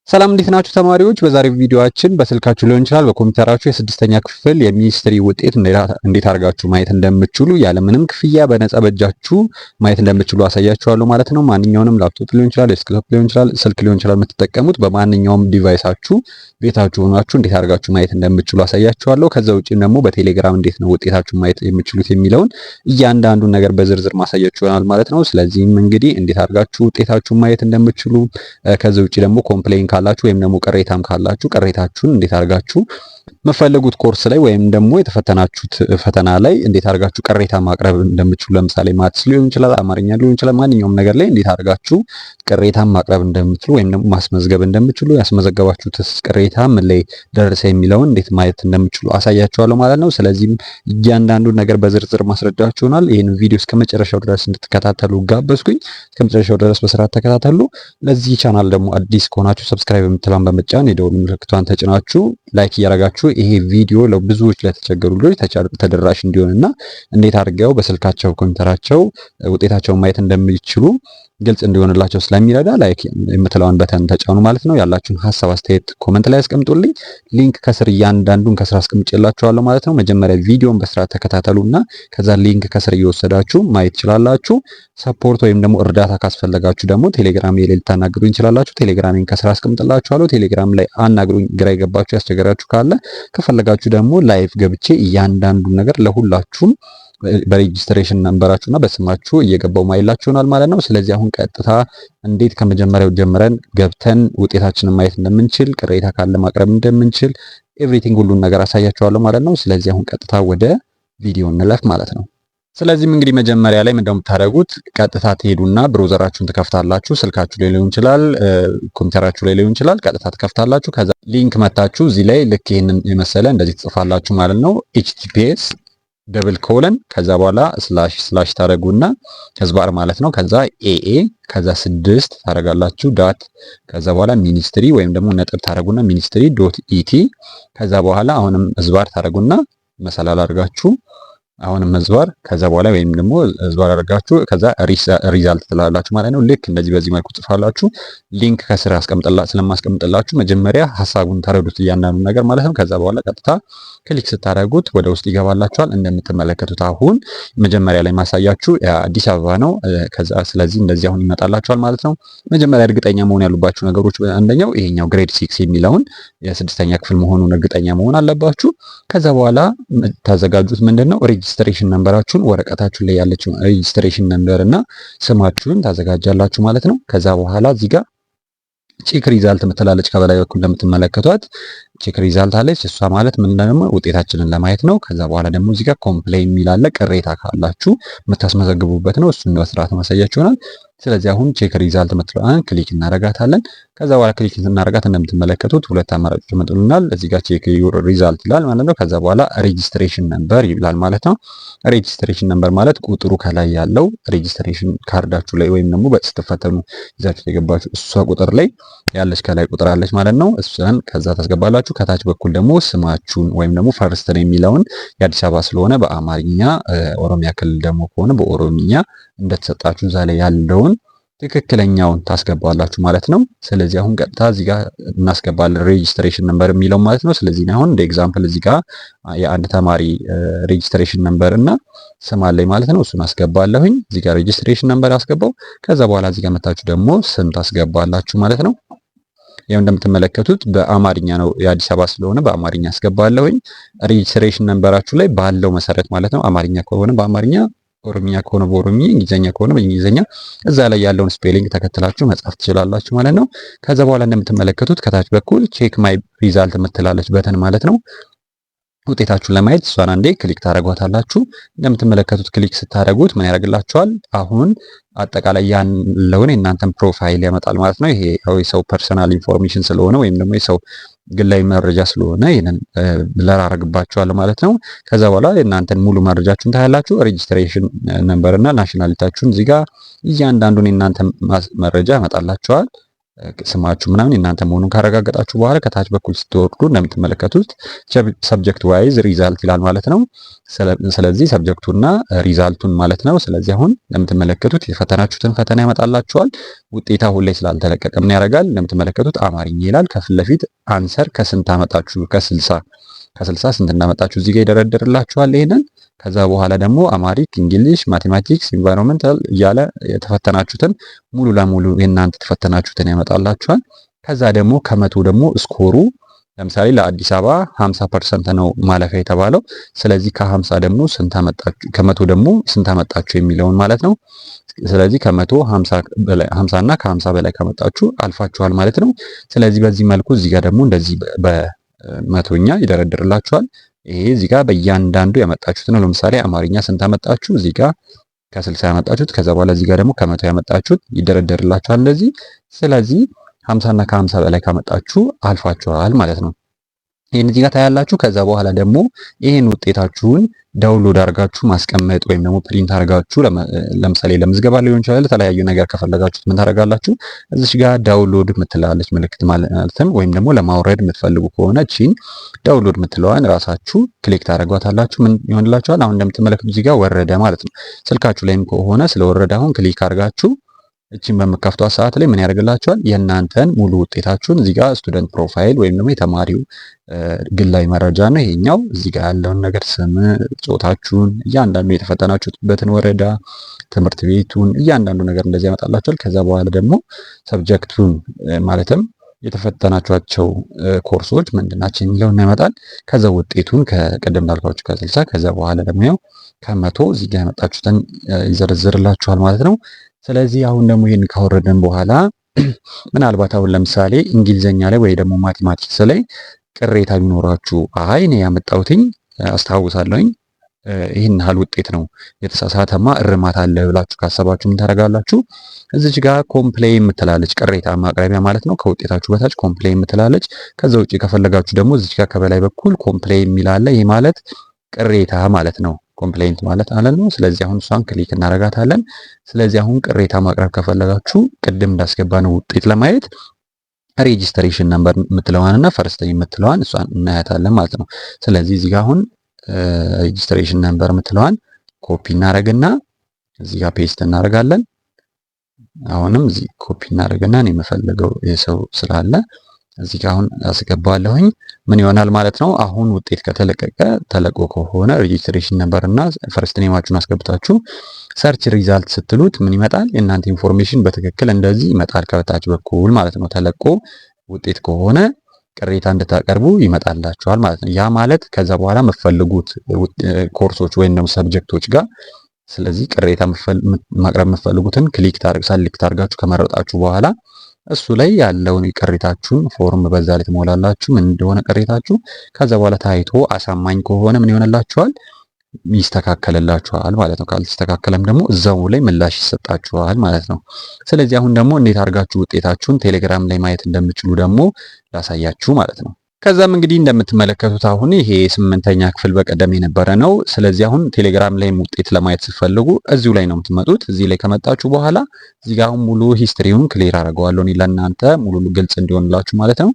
ሰላም እንዴት ናችሁ ተማሪዎች? በዛሬው ቪዲዮአችን በስልካችሁ ሊሆን ይችላል በኮምፒውተራችሁ የስድስተኛ ክፍል የሚኒስትሪ ውጤት እንዴት አድርጋችሁ ማየት እንደምትችሉ ያለምንም ክፍያ በነፃ በእጃችሁ ማየት እንደምትችሉ አሳያችኋለሁ ማለት ነው። ማንኛውንም ላፕቶፕ ሊሆን ይችላል፣ ዴስክቶፕ ሊሆን ይችላል፣ ስልክ ሊሆን ይችላል የምትጠቀሙት በማንኛውም ዲቫይሳችሁ ቤታችሁ ሆናችሁ እንዴት አድርጋችሁ ማየት እንደምትችሉ አሳያችኋለሁ። ከዛ ውጪም ደግሞ በቴሌግራም እንዴት ነው ውጤታችሁን ማየት የምትችሉት የሚለውን እያንዳንዱን ነገር በዝርዝር ማሳያችኋል ማለት ነው። ስለዚህም እንግዲህ እንዴት አድርጋችሁ ውጤታችሁን ማየት እንደምትችሉ ከዛ ውጪ ደግሞ ኮምፕሌን ካላችሁ ወይም ደግሞ ቅሬታም ካላችሁ ቅሬታችሁን እንዴት አድርጋችሁ መፈለጉት ኮርስ ላይ ወይም ደግሞ የተፈተናችሁት ፈተና ላይ እንዴት አድርጋችሁ ቅሬታ ማቅረብ እንደምትችሉ ለምሳሌ ማትስ ሊሆን ይችላል፣ አማርኛ ሊሆን ይችላል፣ ማንኛውም ነገር ላይ እንዴት አድርጋችሁ ቅሬታ ማቅረብ እንደምትችሉ ወይም ደግሞ ማስመዝገብ እንደምትችሉ ያስመዘገባችሁትስ ቅሬታ ምን ላይ ደረሰ የሚለውን እንዴት ማየት እንደምትችሉ አሳያችኋለሁ ማለት ነው። ስለዚህም እያንዳንዱን ነገር በዝርዝር ማስረዳችሁናል። ይህን ቪዲዮ እስከመጨረሻው ድረስ እንድትከታተሉ ጋበዝኩኝ። እስከመጨረሻው ድረስ በስርዓት ተከታተሉ። ለዚህ ቻናል ደግሞ አዲስ ከሆናችሁ ሰብስክራይብ የምትለውን በመጫን የደወል ምልክቷን ተጭናችሁ ላይክ እያደረጋችሁ ይሄ ቪዲዮ ለብዙዎች ለተቸገሩ ልጆች ተደራሽ እንዲሆንና እንዴት አድርገው በስልካቸው ኮምፒውተራቸው ውጤታቸውን ማየት እንደሚችሉ ግልጽ እንዲሆንላቸው ስለሚረዳ ላይክ የምትለውን በተን ተጫኑ ማለት ነው። ያላችሁን ሐሳብ አስተያየት ኮሜንት ላይ አስቀምጡልኝ። ሊንክ ከስር እያንዳንዱን ከስር አስቀምጬላችኋለሁ ማለት ነው። መጀመሪያ ቪዲዮን በስርዓት ተከታተሉና ከዛ ሊንክ ከስር እየወሰዳችሁ ማየት ትችላላችሁ። ሰፖርት ወይም ደግሞ እርዳታ ካስፈለጋችሁ ደግሞ ቴሌግራም ላይ ልታናግሩኝ ትችላላችሁ። ቴሌግራሜን ከስር አስቀምጥላችኋለሁ። ቴሌግራም ላይ አናግሩኝ። ግራ የገባችሁ ያስቸገራችሁ ካለ ከፈለጋችሁ ደግሞ ላይቭ ገብቼ እያንዳንዱን ነገር ለሁላችሁም በሬጂስትሬሽን ነምበራችሁና በስማችሁ እየገባው ማይላችሁናል ማለት ነው። ስለዚህ አሁን ቀጥታ እንዴት ከመጀመሪያው ጀምረን ገብተን ውጤታችንን ማየት እንደምንችል ቅሬታ ካለ ማቅረብ እንደምንችል ኤቭሪቲንግ ሁሉን ነገር አሳያችኋለሁ ማለት ነው። ስለዚህ አሁን ቀጥታ ወደ ቪዲዮ እንለፍ ማለት ነው። ስለዚህም እንግዲህ መጀመሪያ ላይ ምንድነው የምታደርጉት? ቀጥታ ትሄዱና ብሮዘራችሁን ትከፍታላችሁ። ስልካችሁ ላይ ሊሆን ይችላል፣ ኮምፒውተራችሁ ላይ ሊሆን ይችላል። ቀጥታ ትከፍታላችሁ። ከዛ ሊንክ መታችሁ እዚህ ላይ ልክ ይሄንን የመሰለ እንደዚህ ትጽፋላችሁ ማለት ነው። https ደብል ኮለን ከዛ በኋላ ስላሽ ታረጉና ህዝባር ማለት ነው። ከዛ ኤኤ ከዛ 6 ታረጋላችሁ ዳት ከዛ በኋላ ሚኒስትሪ ወይም ደግሞ ነጥብ ታረጉና ሚኒስትሪ ዶት ኢቲ ከዛ በኋላ አሁንም ህዝባር ታረጉና መሰላል አድርጋችሁ አሁንም ህዝባር ከዛ በኋላ ወይም ደግሞ ህዝባር አድርጋችሁ ከዛ ሪዛልት ትላላችሁ ማለት ነው። ልክ እንደዚህ በዚህ መልኩ ጽፋላችሁ። ሊንክ ከስር ስለማስቀምጥላችሁ መጀመሪያ ሐሳቡን ተረዱት እያንዳንዱ ነገር ማለት ነው። ከዛ በኋላ ቀጥታ ክሊክ ስታደርጉት ወደ ውስጥ ይገባላችኋል። እንደምትመለከቱት አሁን መጀመሪያ ላይ ማሳያችሁ አዲስ አበባ ነው። ከዛ ስለዚህ እንደዚህ አሁን ይመጣላችኋል ማለት ነው። መጀመሪያ እርግጠኛ መሆን ያሉባችሁ ነገሮች አንደኛው ይሄኛው ግሬድ 6 የሚለውን የስድስተኛ ክፍል መሆኑን እርግጠኛ መሆን አለባችሁ። ከዛ በኋላ ታዘጋጁት ምንድነው ሬጂስትሬሽን ነምበራችሁን ወረቀታችሁ ላይ ያለችው ሬጂስትሬሽን ነምበር እና ስማችሁን ታዘጋጃላችሁ ማለት ነው። ከዛ በኋላ እዚህ ጋር ቼክ ሪዛልት የምትላለች ከበላይ በኩል እንደምትመለከቷት ቼክ ሪዛልት አለች። እሷ ማለት ምን ደግሞ ውጤታችንን ለማየት ነው። ከዛ በኋላ ደግሞ እዚህ ጋር ኮምፕሌን የሚል አለ። ቅሬታ ካላችሁ የምታስመዘግቡበት ነው። እሱን በስርዓት ማሳያችሁ ይሆናል። ስለዚህ አሁን ቼክ ሪዛልት የምትለዋን ክሊክ እናረጋታለን። ከዛ በኋላ ክሊክ እናረጋት እንደምትመለከቱት ሁለት አማራጮች ይመጡልናል። እዚህ ጋር ቼክ ዩር ሪዛልት ይላል ማለት ነው። ከዛ በኋላ ሬጂስትሬሽን ነምበር ይላል ማለት ነው። ሬጂስትሬሽን ነምበር ማለት ቁጥሩ ከላይ ያለው ሬጂስትሬሽን ካርዳችሁ ላይ ወይም ደግሞ ስትፈተኑ ይዛችሁ የገባችሁ እሷ ቁጥር ላይ ያለች ከላይ ቁጥር አለች ማለት ነው። እሷን ከዛ ታስገባላችሁ። ከታች በኩል ደግሞ ስማችሁን ወይም ደግሞ ፈርስት ነው የሚለውን የአዲስ አበባ ስለሆነ በአማርኛ ኦሮሚያ ክልል ደግሞ ከሆነ በኦሮሚኛ እንደተሰጣችሁ እዛ ላይ ያለውን ትክክለኛውን ታስገባላችሁ ማለት ነው። ስለዚህ አሁን ቀጥታ እዚህ ጋር እናስገባለን ሬጂስትሬሽን ነምበር የሚለው ማለት ነው። ስለዚህ አሁን እንደ ኤግዛምፕል እዚህ ጋር የአንድ ተማሪ ሬጂስትሬሽን ነምበር እና ስም አለኝ ማለት ነው። እሱን አስገባለሁኝ። እዚህ ጋር ሬጂስትሬሽን ነምበር አስገባው። ከዛ በኋላ እዚህ ጋር መታችሁ ደግሞ ስም ታስገባላችሁ ማለት ነው። ያው እንደምትመለከቱት በአማርኛ ነው የአዲስ አበባ ስለሆነ በአማርኛ አስገባለሁኝ። ሬጂስትሬሽን ነምበራችሁ ላይ ባለው መሰረት ማለት ነው። አማርኛ ከሆነ በአማርኛ፣ ኦሮሚያ ከሆነ በኦሮሚያ፣ እንግሊዘኛ ከሆነ በእንግሊዘኛ እዛ ላይ ያለውን ስፔሊንግ ተከትላችሁ መጻፍ ትችላላችሁ ማለት ነው። ከዛ በኋላ እንደምትመለከቱት ከታች በኩል ቼክ ማይ ሪዛልት የምትላለች በተን ማለት ነው። ውጤታችሁን ለማየት እሷን አንዴ ክሊክ ታደርጓታላችሁ። እንደምትመለከቱት ክሊክ ስታደርጉት ምን ያደርግላችኋል? አሁን አጠቃላይ ያለውን የእናንተን ፕሮፋይል ያመጣል ማለት ነው። ይሄ የሰው ፐርሰናል ኢንፎርሜሽን ስለሆነ ወይም ደግሞ የሰው ግላዊ መረጃ ስለሆነ ይሄንን ብለር አደርግባችኋለሁ ማለት ነው። ከዛ በኋላ የእናንተን ሙሉ መረጃችሁን ታያላችሁ። ሬጂስትሬሽን ነምበር እና ናሽናሊታችሁን እዚህ ጋር እያንዳንዱን የእናንተን መረጃ ያመጣላችኋል። ስማችሁ ምናምን እናንተ መሆኑን ካረጋገጣችሁ በኋላ ከታች በኩል ስትወርዱ እንደምትመለከቱት ሰብጀክት ዋይዝ ሪዛልት ይላል ማለት ነው። ስለዚህ ሰብጀክቱና ሪዛልቱን ማለት ነው። ስለዚህ አሁን እንደምትመለከቱት የፈተናችሁትን ፈተና ያመጣላችኋል። ውጤት አሁን ላይ ስላልተለቀቀ ምን ያደርጋል? እንደምትመለከቱት አማርኛ ይላል። ከፊት ለፊት አንሰር ከስንት አመጣችሁ? ከ60 ስንት እንዳመጣችሁ እዚህ ጋር ይደረደርላችኋል ይሄንን። ከዛ በኋላ ደግሞ አማሪክ፣ እንግሊሽ፣ ማቴማቲክስ፣ ኢንቫይሮንመንታል እያለ የተፈተናችሁትን ሙሉ ለሙሉ የእናንተ ተፈተናችሁትን ያመጣላችኋል። ከዛ ደግሞ ከመቶ ደግሞ ስኮሩ ለምሳሌ ለአዲስ አበባ 50% ነው ማለፊያ የተባለው። ስለዚህ ከ50 ደግሞ ስንት አመጣችሁ፣ ከመቶ ደግሞ ስንት አመጣችሁ የሚለውን ማለት ነው። ስለዚህ ከመቶ 50 እና ከ50 በላይ ከመጣችሁ አልፋችኋል ማለት ነው። ስለዚህ በዚህ መልኩ እዚህ ጋር ደግሞ እንደዚህ በመቶኛ ይደረድርላችኋል። ይሄ እዚህ ጋር በእያንዳንዱ ያመጣችሁት ነው። ለምሳሌ አማርኛ ስንት አመጣችሁ? እዚህ ጋር ከ60 ያመጣችሁት፣ ከዛ በኋላ እዚህ ጋር ደግሞ ከመቶ ያመጣችሁት ይደረደርላችኋል እንደዚህ። ስለዚህ 50 እና ከ50 በላይ ካመጣችሁ አልፋችኋል ማለት ነው። ይሄን እዚህ ጋር ታያላችሁ። ከዛ በኋላ ደግሞ ይሄን ውጤታችሁን ዳውንሎድ አድርጋችሁ ማስቀመጥ ወይም ደግሞ ፕሪንት አድርጋችሁ ለምሳሌ ለምዝገባ ሊሆን ይችላል፣ ለተለያዩ ነገር ከፈለጋችሁት ምን ታደርጋላችሁ? እዚች ጋር ዳውንሎድ የምትላለች ምልክት ማለትም ወይም ደግሞ ለማውረድ የምትፈልጉ ከሆነ እቺን ዳውንሎድ የምትለዋን ራሳችሁ ክሊክ ታደርጓታላችሁ። ምን ይሆንላችኋል? አሁን እንደምትመለከቱት እዚህ ጋር ወረደ ማለት ነው። ስልካችሁ ላይም ከሆነ ስለወረደ አሁን ክሊክ አድርጋችሁ እቺን በመከፍቷት ሰዓት ላይ ምን ያደርግላችኋል? የእናንተን ሙሉ ውጤታችሁን እዚህ ጋር ስቱደንት ፕሮፋይል ወይም ደግሞ የተማሪው ግላዊ መረጃ ነው ይሄኛው። እዚህ ጋር ያለውን ነገር ስም፣ ጾታችሁን፣ እያንዳንዱ የተፈተናችሁበትን ወረዳ፣ ትምህርት ቤቱን፣ እያንዳንዱ ነገር እንደዚህ ያመጣላችኋል። ከዛ በኋላ ደግሞ ሰብጀክቱን ማለትም የተፈተናችኋቸው ኮርሶች ምንድናቸው የሚለውን ያመጣል። ከዛ ውጤቱን ከቀደም እንዳልኳችሁ ከ60 ከዛ በኋላ ደግሞ ያው ከመቶ እዚህ ጋር ያመጣችሁትን ይዘረዝርላችኋል ማለት ነው። ስለዚህ አሁን ደግሞ ይሄን ካወረደን በኋላ ምናልባት አሁን ለምሳሌ እንግሊዘኛ ላይ ወይ ደግሞ ማቴማቲክስ ላይ ቅሬታ ቢኖራችሁ አይ እኔ ያመጣሁትኝ አስታውሳለሁኝ ይህን ያህል ውጤት ነው የተሳሳተማ እርማት አለ ብላችሁ ካሰባችሁ ምን ታደርጋላችሁ? እዚች ጋር ኮምፕሌን የምትላለች ቅሬታ ማቅረቢያ ማለት ነው። ከውጤታችሁ በታች ኮምፕሌን የምትላለች። ከዛ ውጪ ከፈለጋችሁ ደግሞ እዚች ጋር ከበላይ በኩል ኮምፕሌን የሚላለ ይሄ ማለት ቅሬታ ማለት ነው። ኮምፕሌንት ማለት ማለት ነው። ስለዚህ አሁን እሷን ክሊክ እናደርጋታለን። ስለዚህ አሁን ቅሬታ ማቅረብ ከፈለጋችሁ ቅድም እንዳስገባነው ውጤት ለማየት ሬጂስትሬሽን ነምበር የምትለዋን እና ፈርስት የምትለዋን እሷን እናያታለን ማለት ነው። ስለዚህ እዚህ ጋር አሁን ሬጂስትሬሽን ነምበር የምትለዋን ኮፒ እናደርግና እዚህ ጋር ፔስት እናደርጋለን። አሁንም እዚህ ኮፒ እናደርግና እኔ የምፈልገው የሰው ስላለ እዚህ ጋር አሁን አስገባለሁኝ። ምን ይሆናል ማለት ነው? አሁን ውጤት ከተለቀቀ ተለቆ ከሆነ ሬጂስትሬሽን ነምበር እና ፈርስት ኔማችሁን አስገብታችሁ ሰርች ሪዛልት ስትሉት ምን ይመጣል? የእናንተ ኢንፎርሜሽን በትክክል እንደዚህ ይመጣል ከበታች በኩል ማለት ነው። ተለቆ ውጤት ከሆነ ቅሬታ እንድታቀርቡ ይመጣላችኋል ማለት ነው። ያ ማለት ከዛ በኋላ የምትፈልጉት ኮርሶች ወይም ደግሞ ሰብጀክቶች ጋር ስለዚህ ቅሬታ ማቅረብ የምትፈልጉትን ሰሌክት አድርጋችሁ ከመረጣችሁ በኋላ እሱ ላይ ያለውን ቅሬታችሁን ፎርም በዛ ላይ ትሞላላችሁ፣ ምን እንደሆነ ቅሬታችሁ። ከዛ በኋላ ታይቶ አሳማኝ ከሆነ ምን ይሆንላችኋል? ይስተካከልላችኋል ማለት ነው። ካልተስተካከለም ደግሞ እዛው ላይ ምላሽ ይሰጣችኋል ማለት ነው። ስለዚህ አሁን ደግሞ እንዴት አድርጋችሁ ውጤታችሁን ቴሌግራም ላይ ማየት እንደምትችሉ ደግሞ ላሳያችሁ ማለት ነው። ከዛም እንግዲህ እንደምትመለከቱት አሁን ይሄ 8ኛ ክፍል በቀደም የነበረ ነው። ስለዚህ አሁን ቴሌግራም ላይ ውጤት ለማየት ስትፈልጉ እዚሁ ላይ ነው የምትመጡት። እዚህ ላይ ከመጣችሁ በኋላ እዚህ ጋር አሁን ሙሉ ሂስትሪውን ክሊር አደርገዋለሁ እኔ ለእናንተ ሙሉ ግልጽ እንዲሆንላችሁ ማለት ነው።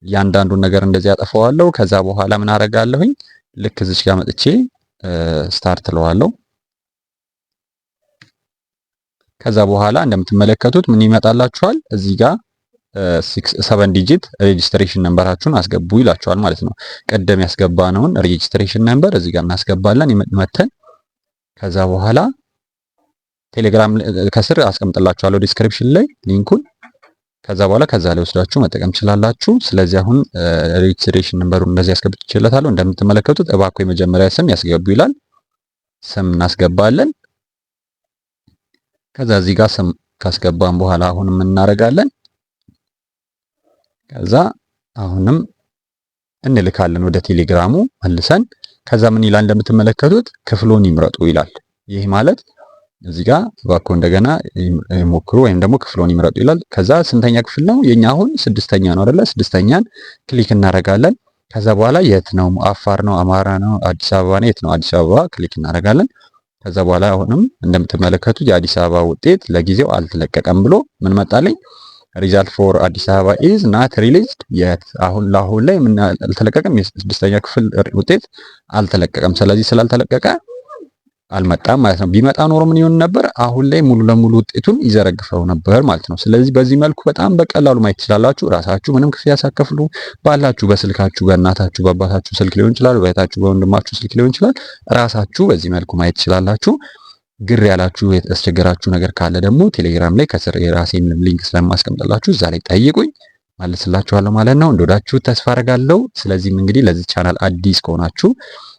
እያንዳንዱን ነገር እንደዚህ አጠፋዋለሁ። ከዛ በኋላ ምን አደርጋለሁኝ? ልክ እዚች ጋር መጥቼ ስታርት እለዋለሁ። ከዛ በኋላ እንደምትመለከቱት ምን ይመጣላችኋል? እዚህ ጋር 7 ዲጂት ሬጂስትሬሽን ነምበራችሁን አስገቡ ይላችኋል ማለት ነው። ቀደም ያስገባነውን ሬጂስትሬሽን ነምበር እዚህ ጋር እናስገባለን መተን። ከዛ በኋላ ቴሌግራም ከስር አስቀምጥላችኋለሁ ዲስክሪፕሽን ላይ ሊንኩን። ከዛ በኋላ ከዛ ላይ ወስዳችሁ መጠቀም ትችላላችሁ። ስለዚህ አሁን ሬጂስትሬሽን ነምበሩን እንደዚህ ያስገብቻለታለሁ። እንደምትመለከቱት እባክዎ የመጀመሪያ ስም ያስገቡ ይላል። ስም እናስገባለን። ከዛ እዚህ ጋር ስም ካስገባን በኋላ አሁንም እናደርጋለን። ከዛ አሁንም እንልካለን ወደ ቴሌግራሙ መልሰን። ከዛ ምን ይላል እንደምትመለከቱት ክፍሎን ይምረጡ ይላል። ይህ ማለት እዚህ ጋር እባክዎ እንደገና ይሞክሩ ወይም ደግሞ ክፍሎን ይምረጡ ይላል። ከዛ ስንተኛ ክፍል ነው? የኛ አሁን 6ኛ ነው አይደለ? 6ኛን ክሊክ እናደርጋለን። ከዛ በኋላ የት ነው? አፋር ነው? አማራ ነው? አዲስ አበባ ነው? የት ነው? አዲስ አበባ ክሊክ እናደርጋለን። ከዛ በኋላ አሁንም እንደምትመለከቱት የአዲስ አበባ ውጤት ለጊዜው አልተለቀቀም ብሎ ምን መጣልኝ? ሪዛልት ፎር አዲስ አበባ ኢዝ ናት ሪሊዝድ የት አሁን ላይ ምን አልተለቀቀም። የስድስተኛ ክፍል ውጤት አልተለቀቀም። ስለዚህ ስላልተለቀቀ አልመጣም ማለት ነው። ቢመጣ ኖሮ ምን ይሆን ነበር? አሁን ላይ ሙሉ ለሙሉ ውጤቱን ይዘረግፈው ነበር ማለት ነው። ስለዚህ በዚህ መልኩ በጣም በቀላሉ ማየት ትችላላችሁ። ራሳችሁ ምንም ክፍያ ሳትከፍሉ ባላችሁ በስልካችሁ በእናታችሁ በአባታችሁ ስልክ ሊሆን ይችላል፣ በእህታችሁ በወንድማችሁ ስልክ ሊሆን ይችላል። ራሳችሁ በዚህ መልኩ ማየት ትችላላችሁ። ግር ያላችሁ ያስቸገራችሁ ነገር ካለ ደግሞ ቴሌግራም ላይ ከስር የራሴን ሊንክ ስለማስቀምጥላችሁ እዛ ላይ ጠይቁኝ መልስላችኋለሁ ማለት ነው። እንደወዳችሁ ተስፋ አደርጋለሁ። ስለዚህም እንግዲህ ለዚህ ቻናል አዲስ ከሆናችሁ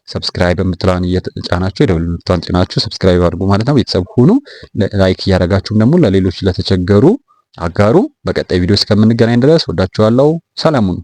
ሰብስክራይብ የምትለውን እየተጫናችሁ የደወል ምልክቱን ጫናችሁ ሰብስክራይብ አድርጉ ማለት ነው። ቤተሰብ ሁኑ። ላይክ እያደረጋችሁም ደግሞ ለሌሎች ለተቸገሩ አጋሩ። በቀጣይ ቪዲዮ እስከምንገናኝ ድረስ ወዳችኋለሁ። ሰላም ሁኑ።